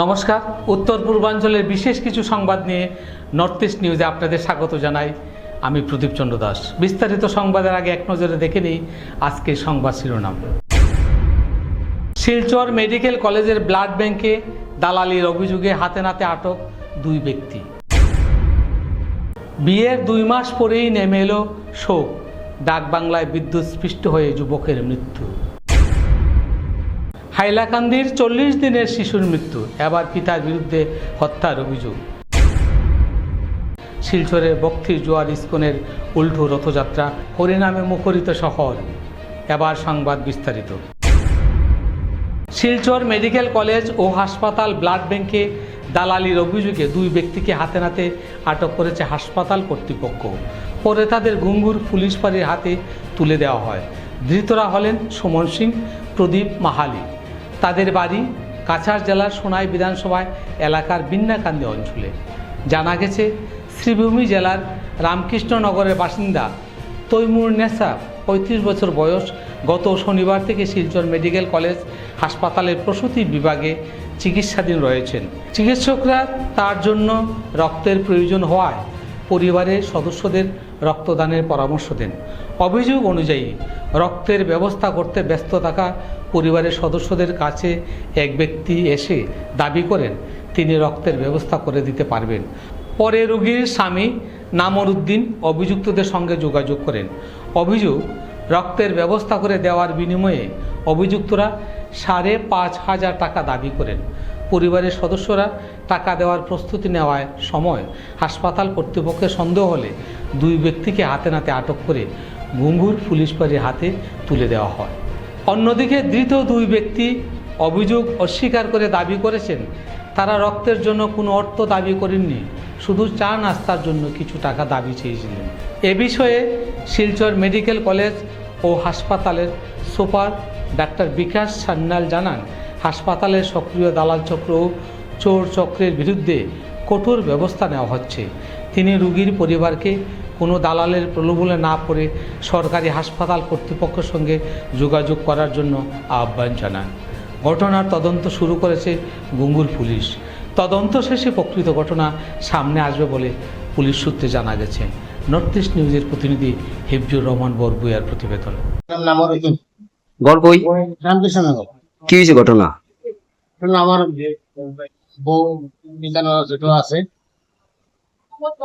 নমস্কার, উত্তর পূর্বাঞ্চলের বিশেষ কিছু সংবাদ নিয়ে নর্থ ইস্ট নিউজে আপনাদের স্বাগত জানাই। আমি প্রদীপ চন্দ্র দাস। বিস্তারিত সংবাদের আগে এক নজরে দেখে নিই আজকের সংবাদ শিরোনাম। শিলচর মেডিকেল কলেজের ব্লাড ব্যাংকে দালালির অভিযোগে হাতে নাতে আটক 2 ব্যক্তি। বিয়ের 2 মাস পরেই নেমে এলো শোক, ডাকবাংলায় বিদ্যুৎস্পৃষ্ট হয়ে যুবকের মৃত্যু। হাইলাকান্দির 40 দিনের শিশুর মৃত্যু, এবার পিতার বিরুদ্ধে হত্যার অভিযোগ। শিলচরের বক্তির জোয়ার ইস্কনের উল্টো রথযাত্রা, হরিনামে মুখরিত শহর। এবার সংবাদ বিস্তারিত। শিলচর মেডিকেল কলেজ ও হাসপাতাল ব্লাড ব্যাংকে দালালির অভিযোগে 2 ব্যক্তিকে হাতে নাতে আটক করেছে হাসপাতাল কর্তৃপক্ষ। পরে তাদের ঘুঙ্গুর পুলিশ ফাঁড়ির হাতে তুলে দেওয়া হয়। ধৃতরা হলেন সুমন সিং, প্রদীপ মাহালি। তাদের বাড়ি কাছাড় জেলার সোনাই বিধানসভায় এলাকার বিন্নাকান্দি অঞ্চলে। জানা গেছে, শ্রীভূমি জেলার রামকৃষ্ণনগরের বাসিন্দা তৈমুর নেসা 35 বছর বয়স গত শনিবার থেকে শিলচর মেডিকেল কলেজ হাসপাতালের প্রসূতি বিভাগে চিকিৎসাধীন রয়েছেন। চিকিৎসকরা তার জন্য রক্তের প্রয়োজন হওয়ায় পরিবারের সদস্যদের রক্তদানের পরামর্শ দেন। অভিযোগ অনুযায়ী রক্তের ব্যবস্থা করতে ব্যস্ত থাকা পরিবারের সদস্যদের কাছে এক ব্যক্তি এসে দাবি করেন তিনি রক্তের ব্যবস্থা করে দিতে পারবেন। পরে রোগীর স্বামী নামর উদ্দিন অভিযুক্তদের সঙ্গে যোগাযোগ করেন। অভিযোগ, রক্তের ব্যবস্থা করে দেওয়ার বিনিময়ে অভিযুক্তরা 5,500 টাকা দাবি করেন। পরিবারের সদস্যরা টাকা দেওয়ার প্রস্তুতি নেওয়ার সময় হাসপাতাল কর্তৃপক্ষের সন্দেহ হলে 2 ব্যক্তিকে হাতে নাতে আটক করে ঘুঙ্গুর পুলিশ ফাঁড়ির হাতে তুলে দেওয়া হয়। অন্যদিকে ধৃত 2 ব্যক্তি অভিযোগ অস্বীকার করে দাবি করেছেন তারা রক্তের জন্য কোনো অর্থ দাবি করেননি, শুধু চা নাস্তার জন্য কিছু টাকা দাবি চেয়েছিলেন। এ বিষয়ে শিলচর মেডিকেল কলেজ ও হাসপাতালের সুপার ডাক্তার বিকাশ সান্যাল জানান, হাসপাতালের সক্রিয় দালাল চক্র ও চোর চক্রের বিরুদ্ধে কঠোর ব্যবস্থা নেওয়া হচ্ছে। তিনি রোগীর পরিবারকে কোনো দালালের প্রলোভনে না পড়ে সরকারি হাসপাতাল কর্তৃপক্ষের সঙ্গে যোগাযোগ করার জন্য আহ্বান জানান। ঘটনার তদন্ত শুরু করেছে ঘুঙ্গুর পুলিশ। তদন্ত শেষে প্রকৃত ঘটনা সামনে আসবে বলে পুলিশ সূত্রে জানা গেছে। নর্থ ইস্ট নিউজের প্রতিনিধি হিফজুর রহমান বরবুইয়ার প্রতিবেদন। কি হয়েছে ঘটনা? আমার বউ ছোট আছে,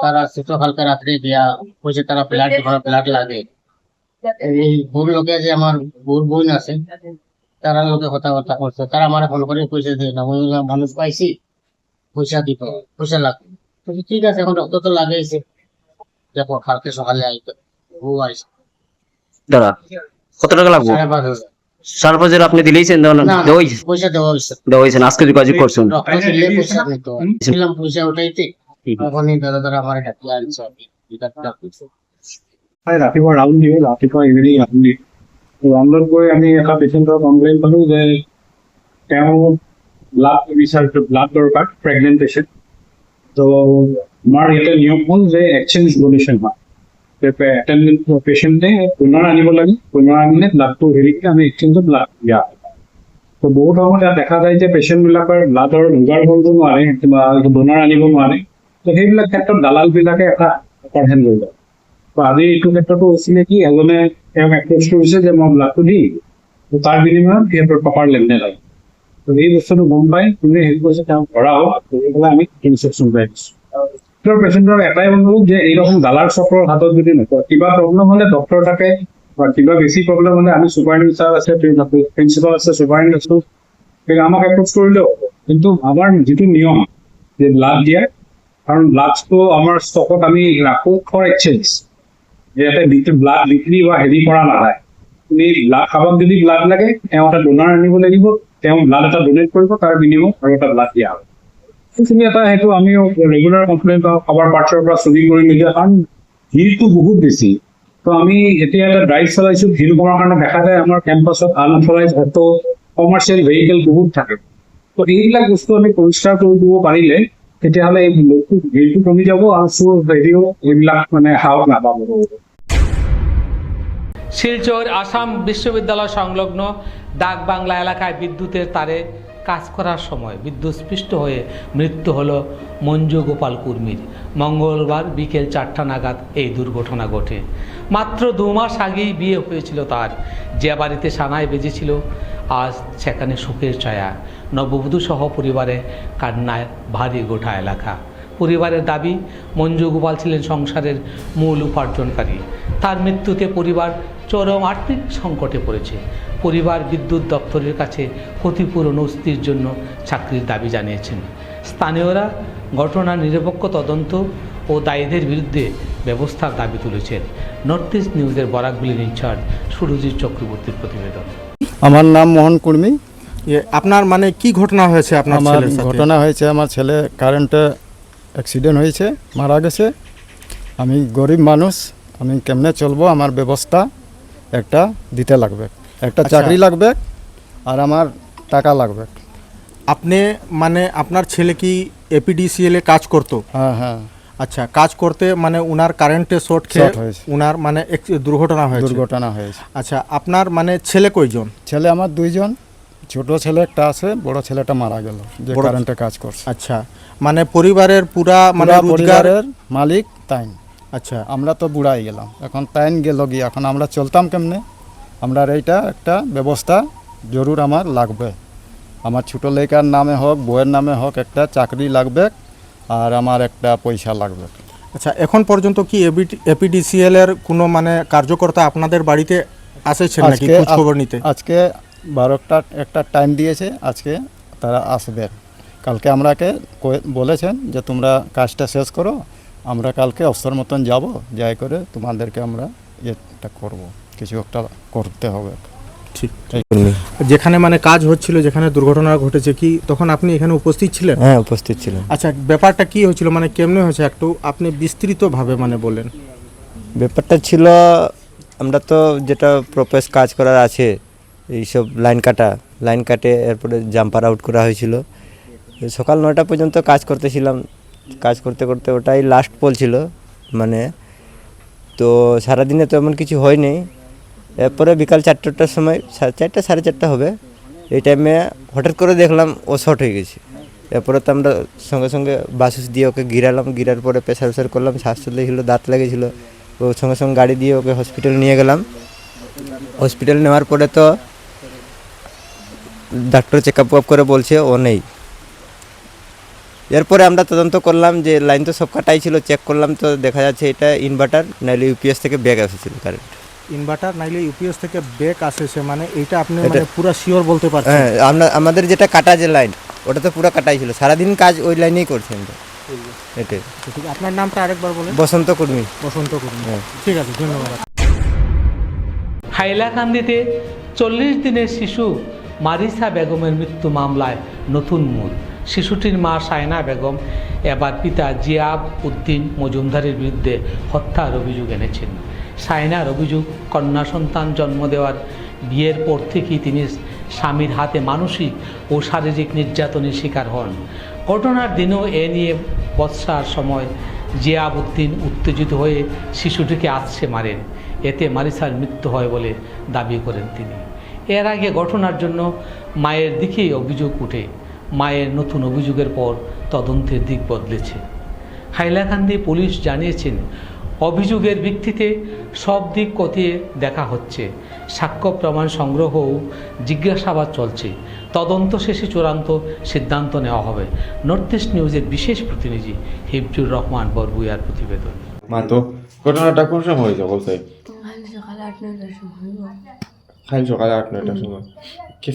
তারা ছোট কালকে রাত্রে বিয়া হয়েছে, তারা ব্লাড লাগে। এই বউর লোকে যে আমার বউর বোন আছে, তারা লোকে কথাবার্তা করছে। তারা আমার ফোন করে কইছে যে না, মানুষ পাইছি, পয়সা লাগবে। ঠিক আছে, এখন রক্ত তো লাগাইছে, দেখো কালকে সকালে আইতো। বউ আইছে। দাদা, কত টাকা লাগবে? 5,500। 5,500 আপনি দিলেইছেন? পয়সা দেওয়া হয়েছে। আজকে যোগাযোগ করছেন? পয়সা উঠাইতে এখনই দাদা আমার ডাকি আনছে। ৰাতিপুৱা ৰাউণ্ড দিওঁ, ৰাতিপুৱা ইভিনিং ৰাউণ্ড দিওঁ। ৰাউণ্ডত গৈ আমি এটা পেচেণ্টৰ কমপ্লেইন পালোঁ যে তেওঁ ব্লাড দৰকাৰ, প্ৰেগনেণ্ট পেচেণ্ট। তো আমাৰ ইয়াতে নিয়ম হ'ল যে এক্সচেঞ্জ ডনেশ্যন হয়। পেচেণ্টে পুনৰ আনিব লাগে, পুনৰ আনিলে ব্লাডটো হেৰিকে আমি এক্সচেঞ্জত ব্লাড দিয়া হয়। তো বহুত সময়ত ইয়াত দেখা যায় যে পেচেণ্টবিলাকৰ ব্লাডৰ যোগাৰ কৰিব নোৱাৰে বা ডোনাৰ আনিব নোৱাৰে। তো সেইবিলাক ক্ষেত্ৰত দালালবিলাকে এটা অপাৰেশ্যন লৈ যায়। আজি এইটো ক্ষেত্ৰতো হৈছিলে কি, এজনে তেওঁক এপ্ৰ'চ কৰিছে যে মই ব্লাডটো দিম, তাৰ বিনিময়ত সিহঁতৰ টকাৰ লেনদেন হয়। তো এই বস্তুটো গম পাই কোনে হেৰি কৰিছে তেওঁক ধৰা হ'ল, ধৰি পেলাই আমি ইনষ্ট্ৰাকশ্যন পাই দিছোঁ। পেচেণ্টৰ এটাই অনুৰোধ যে এইরকম দালাল চক্ৰৰ হাতত যদি নপৰে, কিবা প্ৰব্লেম হ'লে ডক্টৰ থাকে বা কিবা বেছি প্ৰব্লেম হ'লে আমি ছুপাৰিণ্টেণ্ডেণ্ট ছাৰ আছে, প্ৰিন্সিপাল আছে, ছুপাৰিণ্টেণ্ডেণ্ট আছোঁ, আমাক এপ্ৰ'চ কৰিলেও হ'ব। কিন্তু আমাৰ যিটো নিয়ম যে ব্লাড দিয়াৰ, কাৰণ ব্লাডটো আমাৰ ষ্টকত আমি ৰাখোঁ ফৰ এক্সচেঞ্জ, যাতে ব্লাড বিক্ৰী বা হেৰি কৰা নাযায়। ব্লাড কাৰোবাক যদি ব্লাড লাগে, তেওঁ এটা ডোনাৰ আনিব লাগিব, তেওঁ ব্লাড এটা ডোনেট কৰিব, তাৰ বিনিময়ত আৰু এটা ব্লাড দিয়া হয়। সেইখিনি এটা সেইটো আমিও ৰেগুলাৰ কমপ্লেইন পাওঁ কাৰোবাৰ পাৰ্টছৰ পৰা চুৰি কৰি নিদিয়া, কাৰণ ভিৰটো বহুত বেছি। তো আমি এতিয়া এটা ড্ৰাইভ চলাইছোঁ, ভিৰ কমাৰ কাৰণে দেখা যায় আমাৰ কেম্পাছত আনঅথৰাইজ অটো, কমাৰ্চিয়েল ভেহিকেল বহুত থাকে। তো এইবিলাক বস্তু আমি পৰিষ্কাৰ কৰি দিব পাৰিলে তেতিয়াহ'লে এই ভিৰটো কমি যাব আৰু চোৰ হেৰিও এইবিলাক মানে সাহস নাপাব। শিলচর আসাম বিশ্ববিদ্যালয় সংলগ্ন ডাকবাংলা এলাকায় বিদ্যুতের তারে কাজ করার সময় বিদ্যুৎস্পৃষ্ট হয়ে মৃত্যু হলো মঞ্জু গোপাল কুর্মীর। মঙ্গলবার বিকেল 4টা নাগাদ এই দুর্ঘটনা ঘটে। মাত্র 2 মাস আগেই বিয়ে হয়েছিল তার। যে বাড়িতে সানাই বেজেছিল আজ সেখানে সুখের ছায়া। নববধূ সহ পরিবারে কান্নায় ভারী গোটা এলাকা। পরিবারের দাবি, মঞ্জু গোপাল ছিলেন সংসারের মূল উপার্জনকারী। তার মৃত্যুতে পরিবার চরম আর্থিক সংকটে পড়েছে। পরিবার বিদ্যুৎ দপ্তরের কাছে ক্ষতিপূরণ ও স্ত্রীর জন্য চাকরির দাবি জানিয়েছেন। স্থানীয়রা ঘটনার নিরপেক্ষ তদন্ত ও দায়ীদের বিরুদ্ধে ব্যবস্থার দাবি তুলেছেন। নর্থ ইস্ট নিউজের বরাকগুলির ইনচার্জ সুরজিৎ চক্রবর্তীর প্রতিবেদন। আমার নাম মোহন কুর্মী। আপনার মানে কি ঘটনা হয়েছে আপনার আমার ছেলের সাথে? ঘটনা হয়েছে, আমার ছেলে কারেন্টে অ্যাক্সিডেন্ট হয়েছে, মারা গেছে। আমি গরিব মানুষ, আমি কেমনে চলবো? আমার ব্যবস্থা একটা দিতে লাগবে, একটা আচ্ছা। চাকরি লাগবে আর আমার টাকা লাগবে। আপনি মানে আপনার ছেলে কি এপিডিসিএল এ কাজ করতো? হ্যাঁ হ্যাঁ, আচ্ছা, কাজ করতে মানে উনার কারেন্টে শর্ট খেয়ে Short হয়েছে। উনার মানে দুর্ঘটনা হয়েছে। দুর্ঘটনা হয়েছে। আচ্ছা, আপনার মানে ছেলে কয়জন? ছেলে আমার 2 জন, ছোট ছেলে একটা আছে, বড় ছেলেটা মারা গেল যে বড়- কারেন্টে কাজ করছে। আচ্ছা, মানে পরিবারের পুরা মানে পুরা রোজগার। পরিবারের মালিক তাইন। আচ্ছা, আমরা তো বুড়াই গেলাম, এখন তাইন গেল গিয়ে, এখন আমরা চলতাম কেমনে? আমরা এইটা একটা ব্যবস্থা জরুর আমার লাগবে। আমার ছোটো লেখার নামে হোক, বউয়ের নামে হোক, একটা চাকরি লাগবে আর আমার একটা পয়সা লাগবে। আচ্ছা, এখন পর্যন্ত কি এপিডিসিএল এর কোনো মানে কার্যকর্তা আপনাদের বাড়িতে আসেছেন নাকি খোঁজ খবর নিতে? আজকে 12টা একটা টাইম দিয়েছে, আজকে তারা আসবে। কালকে আমরাকে বলেছেন যে তোমরা কাজটা শেষ করো, আমরা কালকে অবসর মতন যাব, যাই করে তোমাদেরকে আমরা এটা করব, কিছু একটা করতে হবে। ঠিক। যেখানে মানে কাজ হচ্ছিল, যেখানে দুর্ঘটনা ঘটেছে, কি তখন আপনি এখানে উপস্থিত ছিলেন? হ্যাঁ, উপস্থিত ছিলেন। আচ্ছা, ব্যাপারটা কি হয়েছিল, মানে কেমনে হয়েছে একটু আপনি বিস্তৃতভাবে মানে বলেন। ব্যাপারটা ছিল, আমরা তো যেটা প্রপোজ কাজ করার আছে, এইসব লাইন কাটে এরপরে জাম্পার আউট করা হয়েছিল। সকাল 9টা পর্যন্ত কাজ করতেছিলাম, কাজ করতে করতে ওটাই লাস্ট পোল ছিল মানে। তো সারাদিনে তো এমন কিছু হয়নি। এরপরে বিকাল 4টার সময়, 4:30 4:30 হবে, এই টাইমে হঠাৎ করে দেখলাম ও শর্ট হয়ে গেছে। এরপরে তো আমরা সঙ্গে সঙ্গে বাসুস দিয়ে ওকে গিরালাম, গিরার পরে প্রেসার করলাম, শ্বাস চলেছিল, দাঁত লেগেছিলো। ও সঙ্গে সঙ্গে গাড়ি দিয়ে ওকে হসপিটাল নিয়ে গেলাম। হসপিটাল নেওয়ার পরে তো ডাক্তার চেক আপ করে বলছে ও নেই। এরপরে আমরা তদন্ত করলাম যে লাইন তো সব কাটাই ছিল, চেক করলাম তো দেখা যাচ্ছে এটা ইনভার্টার নাইলে ইউপিএস থেকে ব্যাগ এসেছিল কারেন্ট। ইনভার্টার নাইলে ইউপিএস থেকে ব্যাক আসেছে, মানে এইটা আপনি মানে পুরো শিওর বলতে পারছেন? হ্যাঁ, আমাদের যেটা কাটা যে লাইন, ওটা তো পুরো কাটাই ছিল, সারাদিন কাজ ওই লাইনেই করছি আমরা। এটাই। ঠিক, আপনার নামটা আরেকবার বলেন। বসন্ত কর্মী। বসন্ত কর্মী। হ্যাঁ। ঠিক আছে, ধন্যবাদ। হাইলাকান্দিতে 40 দিনের শিশু মারিসা বেগমের মৃত্যু মামলায় নতুন মোড়। শিশুটির মা সায়না বেগম এবার পিতা জিয়াব উদ্দিন মজুমদারের বিরুদ্ধে হত্যার অভিযোগ এনেছেন। সায়নার অভিযোগ, কন্যা সন্তান জন্ম দেওয়ার বিয়ের পর থেকেই তিনি স্বামীর হাতে মানসিক ও শারীরিক নির্যাতনের শিকার হন। ঘটনার দিনও এ নিয়ে বৎসার সময় জিয়াব উদ্দিন উত্তেজিত হয়ে শিশুটিকে আছড়ে মারেন। এতে মারিসার মৃত্যু হয় বলে দাবি করেন তিনি। এর আগে ঘটনার জন্য মায়ের দিকেই অভিযোগ উঠে। মায়ের নতুন অভিযোগের পর তদন্তের দিক বদলেছে। হাইলাকান্দি পুলিশ জানিয়েছেন, অভিযোগের ভিত্তিতে সব দিক খতিয়ে দেখা হচ্ছে। সাক্ষ্য প্রমাণ সংগ্রহ ও জিজ্ঞাসাবাদ চলছে। তদন্ত শেষে চূড়ান্ত সিদ্ধান্ত নেওয়া হবে। নর্থ ইস্ট নিউজের বিশেষ প্রতিনিধি হিফজুর রহমান বরগুইয়ার প্রতিবেদন। মাতো ঘটনাটা কোন সময় হয়েছে বলছে? কাল সকালে 8-9টার সময়। কাল সকালে 8-9টার সময়। কে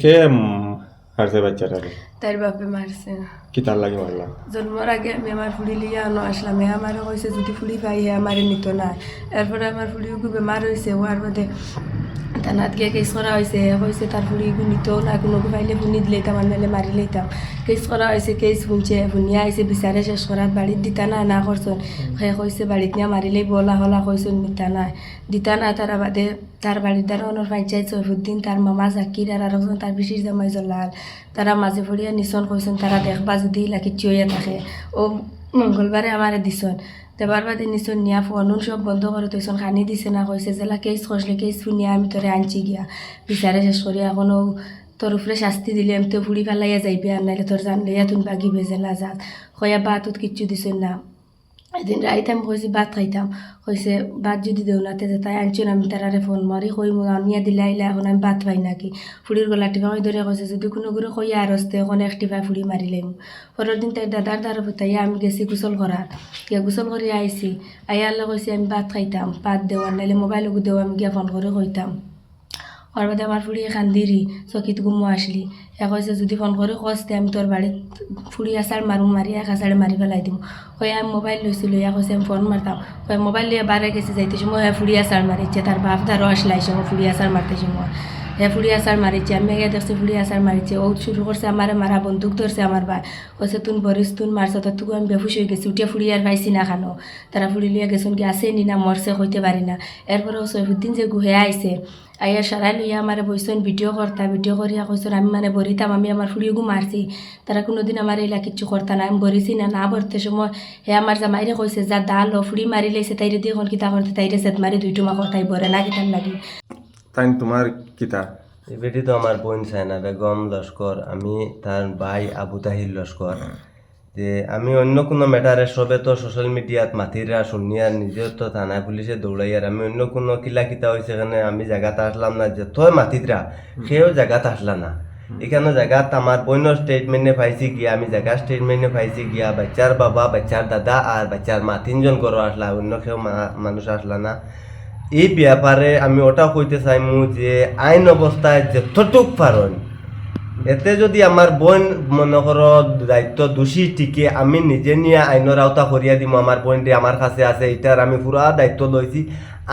হারছে বাচ্চাটারে? তার বাপে মারছে। কি তার লাগি মারলা? জন্মর আগে আমি আমার ফুড়ি লিয়ে আনো আসলাম, হে আমারও কইছে যদি ফুড়ি পাই হে আমারে নিত না। এরপরে আমার ফুড়িও খুব বেমার হয়েছে, হওয়ার বাদে থানাত গিয়ে কেস করা হয়েছে। কইছে তার ফুড়ি নিতেও না, কোনো পাইলে ফুনি দিলেইতাম আর নাহলে মারি লইতাম। কেস করা হয়েছে, কেস শুনছে, ফুনিয়া আইসে বিচারে শেষ করাত বাড়িত দিতা না করছেন। সে কইছে বাড়িত নিয়ে মারিলেই বলা হলা কইছেন নিতা নাই দিতা না। তারা বাদে তার বাড়ির দ্বারা অনর পঞ্চায়েত সৈফুদ্দিন, তার মামা জাকির আর আরেকজন তার বিশেষ জামাই জল্লাল, তারা মাঝে ফড়িয়া নিছন কইছেন তারা দেখবা যদি লাকি চইয়া থাকে। ও মঙ্গলবারে আমারে দিছন, দেবার বাদে নিছন নিয়া ফোন সব বন্ধ করে তৈছন, খানি দিছে না। কইছে জেলা কেস খসলে কেস শুনিয়া আমি তোরে আনছি গিয়া বিচারে শেষ করি। এখনও তোর উপরে শাস্তি দিলে আমি তো ফুড়ি ফেলাইয়া যাইবে আর নাইলে তোর জানলে তুমি বাগি বেজেলা যাত কয়া বাতুত কিচ্ছু দিছ না। এদিন রাইতে আমি কইছি ভাত খাইতাম, কইছে ভাত যদি দেও নাতে যে তাই আনছুন আমি তারারে ফোন মারি কই নিয়ে দিলে আইলে এখন আমি ভাত পাই নাকি। ফুড়ির গলা টিপা কই ধরে কইছে যদি কোনো করে কইয়া আর আসতে এখন এক টিপা ফুড়ি মারিলাম। পরের দিন তাই দাদার দ্বারা ফুটাইয়া আমি গেছি গোসল করার, গিয়া গোসল করে আইছি, আইয়া আল্লাহ কইছি আমি ভাত খাইতাম, ভাত দেওয়ার নাইলে মোবাইলও দেও আমি গিয়া ফোন করে কইতাম। ওর বাদে আমার ফুড়ি কান্দিরি চকিত গুমো আসলি, এ কইছে যদি ফোন করে কষতে আমি তোর বাড়িত ফুড়ি আচার মারি এক আচারে মারি ফেলাই দিম। কই আমি মোবাইল লইছিল, ইয়া কইছে আমি ফোন মারতাম, কই মোবাইল লিয়ে বারে গেছে যাইতে সময় ফুড়ি আচার মারিছে, তার বাপ দ্বারও আসলাই সময় ফুড়ি আচার মারতে সময় ফুড়ি আচার মারিছে। আমি গিয়ে দেখছি ফুড়ি আচার মারিছে, ও শুরু করছে আমার মারা, বন্দুক ধরছে আমার ভাই, কইছে তুন বরিস তুন মারছ তোর তুকু আমি বেহুশ হয়ে গেছি, উঠিয়া ফুড়ি আর পাইছি না খানো। তারা ফুড়ি লিয়া গেছেন কি আছে নি না মরছে কইতে পারি না। এরপরে সৈফুদ্দিন যে গুহে আইছে, আইয়া সারাই লইয়া আমার বইছেন ভিডিও করিয়া কইছেন আমি মানে বরিতাম, আমি আমার ফুড়িগু মারছি, তারা কোনোদিন আমার এইলা কিচ্ছু করতা না, আমি বরিছি না বরতে সময় হে আমার জামাইরে কইছে যা দাল ফুড়ি মারি লাইছে, তাইরে দিয়ে এখন কিতা করতে তাইরে সেত মারি 2 টুমা করতাই বরে না কিতার লাগি। তাই তোমার কিতা এই বেটি তো আমার বোন সাইনা বেগম লস্কর, আমি তার ভাই আবু তাহির লস্কর। যে আমি অন্য কোনো ম্যাটারে সবে তো সোশ্যাল মিডিয়াত মাতিরা শুনিয়া নিজেও তো থানায় পুলিশে দৌড়াইয়ার, আমি অন্য কোনো কিলা কিতা হয়েছে এখানে আমি জায়গাতে আসলাম না, যে তোর মাতিরা সেও জায়গাতে আসলা না। এখানে জায়গাত আমার বোনের স্টেটমেন্টে পাইছি গিয়া, আমি জায়গা স্টেটমেন্টে পাইছি গিয়া, বাচ্চার বাবা বাচ্চার দাদা আর বাচ্চার মা 3 জন করো আসলা, অন্য কেউ মানুষ আসলা না। এই ব্যাপারে আমি ওটাও কইতে চাইমু যে আইন অবস্থায় যতটুক পারেন, এতে যদি আমার বোন মনে করো দায়িত্ব দোষী টিকে আমি নিজে নিয়ে আইনের আওতা করিয়া দিব, আমার বোনটি আমার কাছে আছে এটার আমি পুরা দায়িত্ব লইছি।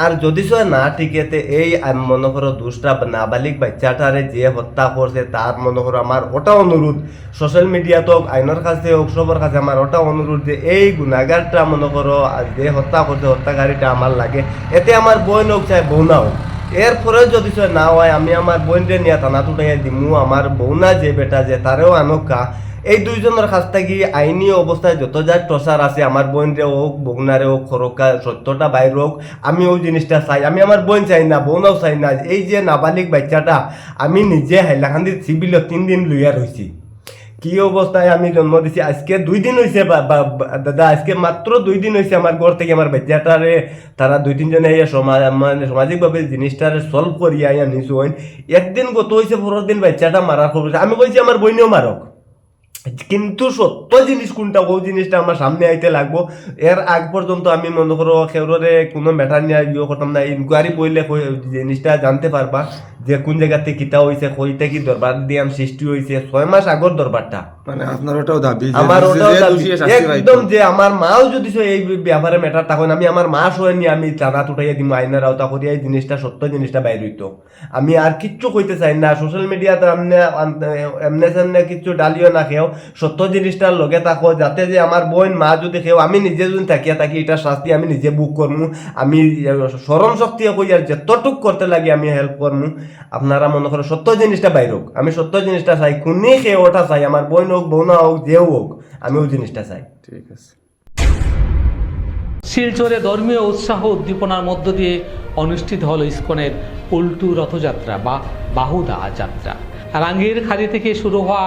আর যদি সে না টিকেতে এই মনে করো দুষ্টা নাবালিক বাচ্চাটারে যে হত্যা করছে তার মনে করো আমার ওটা অনুরোধ, সোশ্যাল মিডিয়াতে হোক আইনের কাছে হোক সবার কাছে আমার ওটা অনুরোধ যে এই গুণাগারটা মনে করো যে হত্যা করছে হত্যাকারীটা আমার লাগে, এতে আমার বোন হোক চাই বৌনা হোক। এরপরে যদি সে না হয় আমি আমার বোনরে নিয়ে থানা তুটাইয়া দিমু, আমার বৌনা যে বেটা যে তারেও আনকা। এই 2 জনের কাছ থেকে আইনি অবস্থায় যত যা টসার আছে আমার বোনরে হোক বৌনারে হোক খরকা সত্যটা বাইর হোক, আমি ওই জিনিসটা চাই। আমি আমার বোন চাই না, বৌনাও চাই না। এই যে নাবালিক বাচ্চাটা আমি নিজে হাইলাকান্দির সিভিল 3 দিন লইয়া রয়েছি, কি অবস্থায় আমি জন্ম দিছি, আজকে 2 দিন হয়েছে দাদা, আজকে মাত্র 2 দিন হয়েছে আমার ঘর থেকে আমার বাচ্চাটারে তারা 2-3 জনে মানে সামাজিকভাবে জিনিসটারে সলভ করিয়া নিছু। একদিন গত হয়েছে, পরের দিন বাচ্চাটা মারার খবর, আমি কইছি আমার বইনেও মারক, কিন্তু সত্য জিনিস কোনটা ওই জিনিসটা আমার সামনে আইতে লাগবো। এর আগ পর্যন্ত আমি মনে করো খেউরে কোনো ম্যাটার নিয়ে ইয়ে করতাম না, ইনকোয়ারি বইলে জিনিসটা জানতে পারবা যে কোন জায়গাতে কিতা হয়েছে, কইতে কি দরবার দিয়ে সৃষ্টি হয়েছে। 6 মাস আগর দরবারটা মানে আপনার ওটাও দাবি, আমার ওটাও একদম যে আমার মাও যদি এই ব্যাপারে ম্যাটার তখন আমি আমার মা সয়ে নিয়ে আমি টানা তুটাইয়া দিব, আইনের আওতা করিয়া এই জিনিসটা সত্য জিনিসটা বাইর হইতো। আমি আর কিচ্ছু কইতে চাই না, সোশ্যাল মিডিয়াতে এমনে সামনে কিচ্ছু ডালিও না খেও, সত্য জিনিসটার লগে থাকো, যাতে যে আমার বোন মা যদি খেও আমি নিজে যদি থাকিয়া থাকি এটা শাস্তি আমি নিজে বুক করমু, আমি স্মরণ শক্তি কই আর যতটুক করতে লাগে আমি হেল্প করমু। আপনারা মনে করো সত্য জিনিসটা বাইর হোক, আমি সত্য জিনিসটা চাই, খুনি খেয়ে ওটা চাই, আমার বোন হোক বৌনা হোক যেও হোক আমি ওই জিনিসটা চাই। ঠিক আছে। শিলচরে ধর্মীয় উৎসাহ উদ্দীপনার মধ্য দিয়ে অনুষ্ঠিত হল ইসকনের উল্টু রথযাত্রা বা বাহুদা যাত্রা। রাঙ্গির খাড়ি থেকে শুরু হওয়া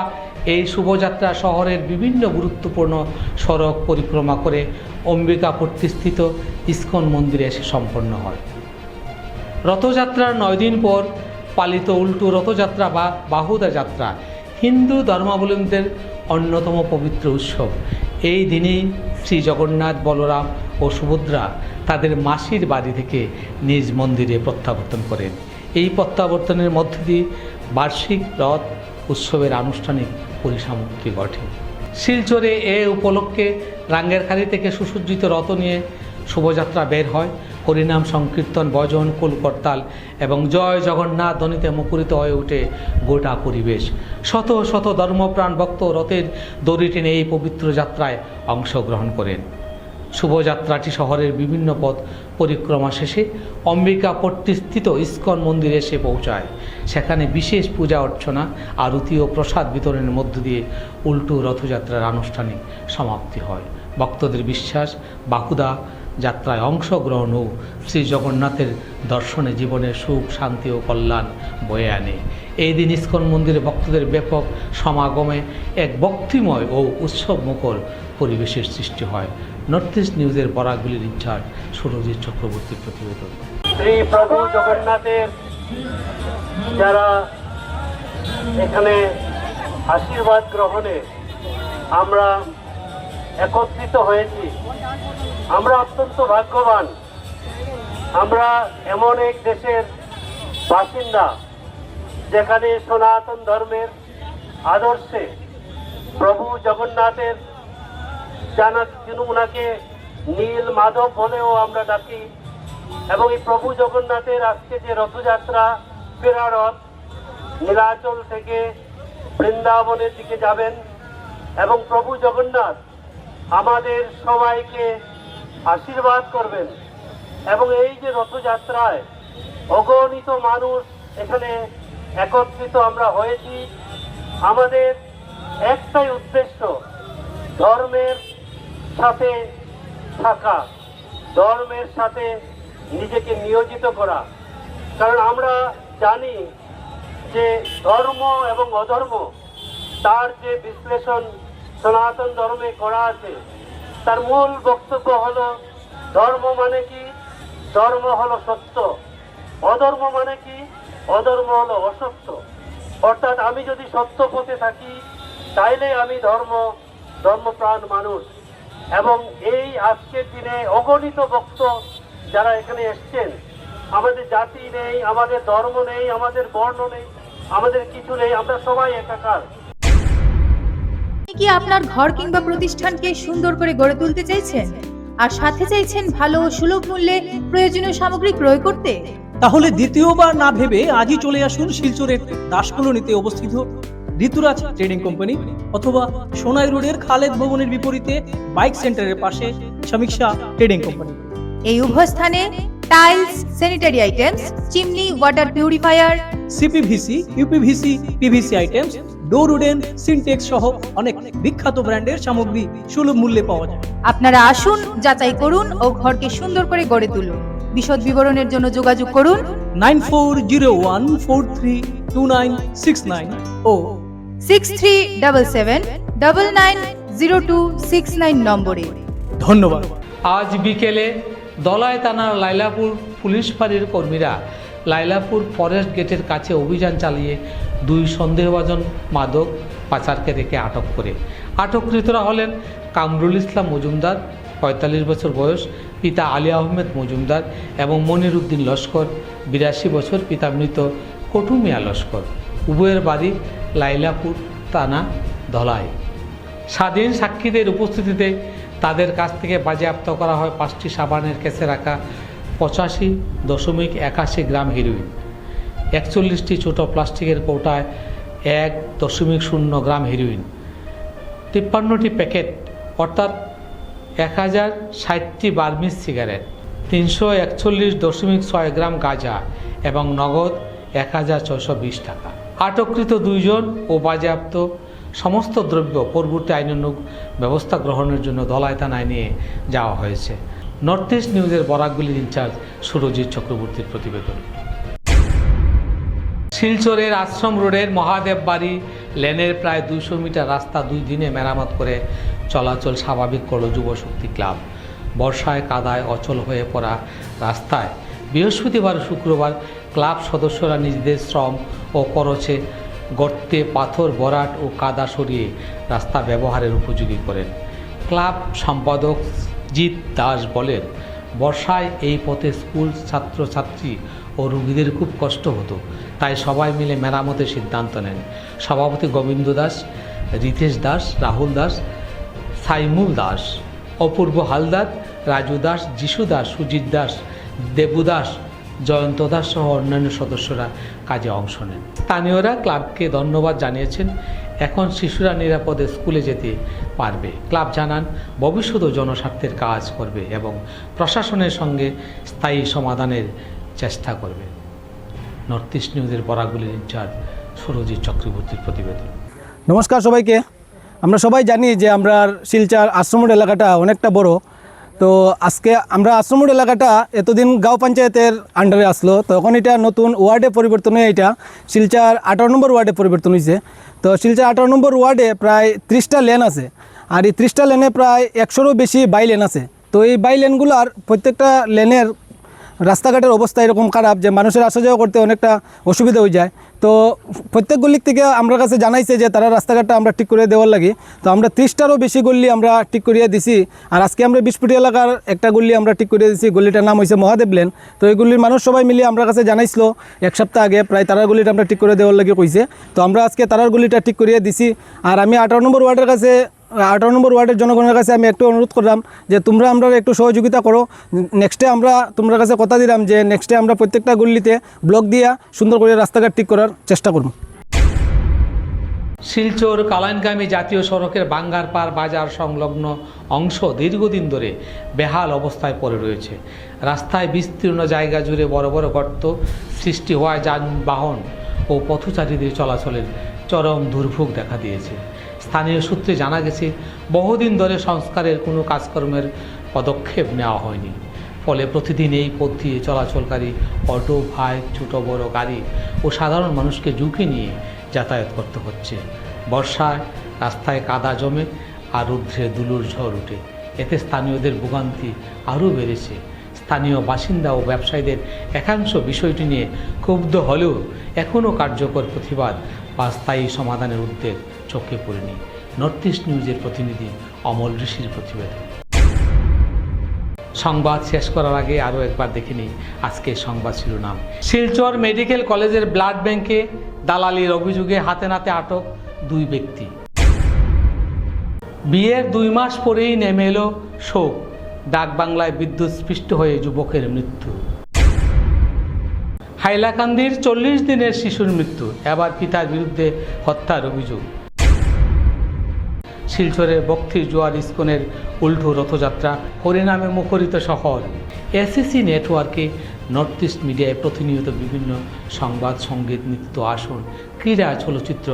এই শুভযাত্রা শহরের বিভিন্ন গুরুত্বপূর্ণ সড়ক পরিক্রমা করে অম্বিকাপুরস্থিত ইসকন মন্দিরে এসে সম্পন্ন হয়। রথযাত্রার 9 দিন পর পালিত উল্টু রথযাত্রা বা বাহুদা যাত্রা হিন্দু ধর্মাবলম্বীদের অন্যতম পবিত্র উৎসব। এই দিনেই শ্রী জগন্নাথ, বলরাম ও সুভদ্রা তাদের মাসির বাড়ি থেকে নিজ মন্দিরে প্রত্যাবর্তন করেন। এই প্রত্যাবর্তনের মধ্য দিয়ে বার্ষিক রথ উৎসবের আনুষ্ঠানিক পরিসমাপ্তি ঘটে। শিলচরে এ উপলক্ষে রাঙ্গেরখাড়ি থেকে সুসজ্জিত রথ নিয়ে শোভাযাত্রা বের হয়। হরিনাম সংকীর্তন, ভজন, কুলকর্তাল এবং জয় জগন্নাথ ধ্বনিতে মুখরিত হয়ে ওঠে গোটা পরিবেশ। শত শত ধর্মপ্রাণ ভক্ত রথের দড়ি টেনে এই পবিত্র যাত্রায় অংশগ্রহণ করেন। শুভযাত্রাটি শহরের বিভিন্ন পথ পরিক্রমা শেষে অম্বিকাপট্টিস্থিত ইসকন মন্দিরে এসে পৌঁছায়। সেখানে বিশেষ পূজা অর্চনা, আরতি ও প্রসাদ বিতরণের মধ্য দিয়ে উল্টু রথযাত্রার আনুষ্ঠানিক সমাপ্তি হয়। ভক্তদের বিশ্বাস, বাহুদা যাত্রায় অংশগ্রহণ ও শ্রী জগন্নাথের দর্শনে জীবনের সুখ, শান্তি ও কল্যাণ বয়ে আনে। এই দিন ইস্কন মন্দিরে ভক্তদের ব্যাপক সমাগমে এক ভক্তিময় ও উৎসবমুখর পরিবেশের সৃষ্টি হয়। নর্থ ইস্ট নিউজের বরাকগুলির ইনচার্জ সুরজিৎ চক্রবর্তীর প্রতিবেদন। শ্রী প্রভু জগন্নাথের যারা এখানে আশীর্বাদ গ্রহণে আমরা একত্রিত হয়েছি, আমরা অত্যন্ত ভাগ্যবান। আমরা এমন এক দেশের বাসিন্দা যেখানে সনাতন ধর্মের আদর্শে প্রভু জগন্নাথের ওনাকে নীল মাধব বলেও আমরা ডাকি, এবং এই প্রভু জগন্নাথের আজকে যে রথযাত্রা ফেরা রথ নীলাচল থেকে বৃন্দাবনের দিকে যাবেন, এবং প্রভু জগন্নাথ আমাদের সবাইকে আশীর্বাদ করবেন। এবং এই যে রথযাত্রায় অগণিত মানুষ এখানে একত্রিত আমরা হয়েছি, আমাদের একটাই উদ্দেশ্য, ধর্মের সাথে থাকা, ধর্মের সাথে নিজেকে নিয়োজিত করা। কারণ আমরা জানি যে ধর্ম এবং অধর্ম তার যে বিশ্লেষণ সনাতন ধর্মে করা আছে, তার মূল বক্তব্য হলো ধর্ম মানে কি? ধর্ম হলো সত্য। অধর্ম মানে কি? অধর্ম হলো অসত্য। অর্থাৎ আমি যদি সত্য পথে থাকি তাইলে আমি ধর্মপ্রাণ মানুষ। এবং এই আজকের দিনে অগণিত ভক্ত যারা এখানে এসছেন, আমাদের জাতি নেই, আমাদের ধর্ম নেই, আমাদের বর্ণ নেই, আমাদের কিছু নেই, আমরা সবাই একাকার। আপনি কি আপনার ঘর কিংবা প্রতিষ্ঠানকে সুন্দর করে গড়ে তুলতে চাইছেন আর সাথে চাইছেন ভালো ও সুলভ মূল্যে প্রয়োজনীয় সামগ্রী ক্রয় করতে? তাহলে দ্বিতীয়বার না ভেবে আজই চলে আসুন শিলচরের দাসকলোনিতে অবস্থিত ঋতুরাজ ট্রেডিং কোম্পানি অথবা সোনাই রোডের খালেদ ভবনের বিপরীতে বাইক সেন্টারের পাশে সমীক্ষা ট্রেডিং কোম্পানি। এই উভয় স্থানে tiles, sanitary items, chimney, water purifier, CPVC, uPVC, PVC items, ডোর উডেন, সিনটেক্স সহ অনেক বিখ্যাত ব্র্যান্ডের সামগ্রী সুলভ মূল্যে পাওয়া যায়। আপনারা আসুন, যাচাই করুন ও ঘরকে সুন্দর করে গড়ে তুলুন। বিশদ বিবরণের জন্য যোগাযোগ করুন 9401432969 ও 6377990269 নম্বরে। ধন্যবাদ। আজ বিকেলে দলাই থানার লাইলাপুর পুলিশ ফাঁড়ির কর্মীরা লাইলাপুর ফরেস্ট গেটের কাছে অভিযান চালিয়ে 2 সন্দেহভাজন মাদক পাচারকারীকে আটক করে। আটককৃতরা হলেন কামরুল ইসলাম মজুমদার 45 বছর বয়স, পিতা আলী আহমেদ মজুমদার, এবং মনির উদ্দিন লস্কর 82 বছর, পিতা মৃত কটু মিয়া লস্কর। উভয়ের বাড়ি লাইলাপুর থানা ধলাই। স্বাধীন সাক্ষীদের উপস্থিতিতে তাদের কাছ থেকে বাজেয়াপ্ত করা হয় 5টি সাবানের কেসে রাখা 85.81 গ্রাম হেরোইন, 41টি ছোট প্লাস্টিকের কৌটায় 1.0 গ্রাম হেরোইন, 53টি প্যাকেট অর্থাৎ 1060টি বার্মিজ সিগারেট, 341.6 গ্রাম গাঁজা এবং নগদ 1620 টাকা। আটককৃত 2 জন ও বাজেয়াপ্ত সমস্ত দ্রব্য পরবর্তী আইনানুগ ব্যবস্থা গ্রহণের জন্য ধলাই থানায় নিয়ে যাওয়া হয়েছে। নর্থ ইস্ট নিউজের বরাকগুলির ইনচার্জ সুরজিৎ চক্রবর্তীর প্রতিবেদন। শিলচরের আশ্রম রোডের মহাদেব বাড়ি লেনের প্রায় 200 মিটার রাস্তা 2 দিনে মেরামত করে চলাচল স্বাভাবিক করল যুব শক্তি ক্লাব। বর্ষায় কাদায় অচল হয়ে পড়া রাস্তায় বৃহস্পতিবার ও শুক্রবার ক্লাব সদস্যরা নিজেদের শ্রম ও খরচে গর্তে পাথর, ভরাট ও কাদা সরিয়ে রাস্তা ব্যবহারের উপযোগী করেন। ক্লাব সম্পাদক জিৎ দাস বলেন, বর্ষায় এই পথে স্কুল ছাত্রছাত্রী ও রোগীদের খুব কষ্ট হতো, তাই সবাই মিলে মেরামতের সিদ্ধান্ত নেন। সভাপতি গোবিন্দ দাস, রিতেশ দাস, রাহুল দাস, সাইমুল দাস, অপূর্ব হালদার, রাজু দাস, যিশু দাস, সুজিত দাস, দেবু দাস, জয়ন্ত দাস সহ অন্যান্য সদস্যরা কাজে অংশ নেন। স্থানীয়রা ক্লাবকে ধন্যবাদ জানিয়েছেন। এখন শিশুরা নিরাপদে স্কুলে যেতে পারবে। ক্লাব জানান, ভবিষ্যতেও জনস্বার্থের কাজ করবে এবং প্রশাসনের সঙ্গে স্থায়ী সমাধানের চেষ্টা করবে। নর্থ ইস্ট নিউজের বরাকগুলির ইনচার্জ সুরজিৎ চক্রবর্তীর প্রতিবেদন। নমস্কার সবাইকে। আমরা সবাই জানি যে আমরা শিলচর আশ্রম রোড এলাকাটা অনেকটা বড়, তো আজকে আমরা আশ্রমুড এলাকাটা এতদিন গাঁও পঞ্চায়েতের আন্ডারে আসলো, তখন এটা নতুন ওয়ার্ডে পরিবর্তন হয়ে এটা শিলচর 18 নম্বর ওয়ার্ডে পরিবর্তন হয়েছে। তো শিলচর 18 নম্বর ওয়ার্ডে প্রায় 30টা লেন আছে, আর এই 30টা লেনে প্রায় 100রও বেশি বাই লেন আছে। তো এই বাই লেনগুলোর প্রত্যেকটা লেনের রাস্তাঘাটের অবস্থা এরকম খারাপ যে মানুষের আসা যাওয়া করতে অনেকটা অসুবিধা হয়ে যায়। তো প্রত্যেক গল্লির থেকে আমরা কাছে জানাইছে যে তারা রাস্তাঘাটটা আমরা ঠিক করে দেওয়ার লাগে। তো আমরা 30টারও বেশি গল্লি আমরা ঠিক করিয়ে দিছি। আর আজকে আমরা 20 ফুটি এলাকার একটা গল্লি আমরা ঠিক করিয়ে দিছি, গল্লিটার নাম হয়েছে মহাদেব লেন। তো এই গল্লির মানুষ সবাই মিলে আমরা কাছে জানাইছিল এক সপ্তাহ আগে প্রায় তারার গল্লিটা আমরা ঠিক করে দেওয়ার লাগে কইছে। তো আমরা আজকে তারার গল্লিটা ঠিক করিয়ে দিছি। আর আমি 18 নম্বর ওয়ার্ডের কাছে 18 নম্বর ওয়ার্ডের জনগণের কাছে আমি একটু অনুরোধ করলাম যে তোমরা আমরা একটু সহযোগিতা করো। নেক্সটে আমরা তোমরা কাছে কথা দিলাম যে নেক্সটে আমরা প্রত্যেকটা গল্লিতে ব্লক দিয়া সুন্দর করে রাস্তাঘাট ঠিক করার চেষ্টা করব। শিলচর কালাইনগামী জাতীয় সড়কের বাঙ্গারপাড় বাজার সংলগ্ন অংশ দীর্ঘদিন ধরে বেহাল অবস্থায় পড়ে রয়েছে। রাস্তায় বিস্তীর্ণ জায়গা জুড়ে বড় বড় গর্ত সৃষ্টি হওয়ায় যানবাহন ও পথচারীদের চলাচলের চরম দুর্ভোগ দেখা দিয়েছে। স্থানীয় সূত্রে জানা গেছে বহুদিন ধরে সংস্কারের কোনো কাজকর্মের পদক্ষেপ নেওয়া হয়নি, ফলে প্রতিদিন এই পথ দিয়ে চলাচলকারী অটো, বাইক, ছোট বড় গাড়ি ও সাধারণ মানুষকে ঝুঁকি নিয়ে যাতায়াত করতে হচ্ছে। বর্ষায় রাস্তায় কাদা জমে আর রৌদ্রে দুলুর ঝড় ওঠে, এতে স্থানীয়দের ভোগান্তি আরও বেড়েছে। স্থানীয় বাসিন্দা ও ব্যবসায়ীদের একাংশ বিষয়টি নিয়ে ক্ষুব্ধ হলেও এখনও কার্যকর প্রতিবাদ বা স্থায়ী সমাধানের উদ্যোগ চোখে পড়েনি। নর্থ ইস্ট নিউজের প্রতিনিধি অমল ঋষির প্রতিবেদন। সংবাদ শেষ করার আগে আরও একবার দেখে নিই আজকে সংবাদ শিরোনাম। শিলচর মেডিকেল কলেজের ব্লাড ব্যাংকে দালালির অভিযোগে হাতে নাতে আটক 2 ব্যক্তি। বিয়ের 2 মাস পরেই নেমে এলো শোক, ডাকবাংলায় বিদ্যুৎস্পৃষ্ট হয়ে যুবকের মৃত্যু। হাইলাকান্দির 40 দিনের শিশুর মৃত্যু, এবার পিতার বিরুদ্ধে হত্যার অভিযোগ। শিলচরের বক্তির জোয়ার ইস্কনের উল্টো রথযাত্রা, হরিনামে মুখরিত শহর। এসিসি নেটওয়ার্কে নর্থ ইস্ট মিডিয়ায় প্রতিনিয়ত বিভিন্ন সংবাদ, সঙ্গীত, নৃত্য, আসন, ক্রীড়া, চলচ্চিত্র,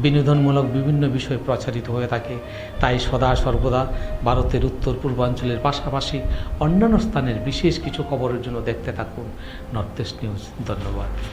বিনোদনমূলক বিভিন্ন বিষয় প্রচারিত হয়ে থাকে। তাই সদা সর্বদা ভারতের উত্তর পূর্বাঞ্চলের পাশাপাশি অন্যান্য স্থানের বিশেষ কিছু খবরের জন্য দেখতে থাকুন নর্থ ইস্ট নিউজ। ধন্যবাদ।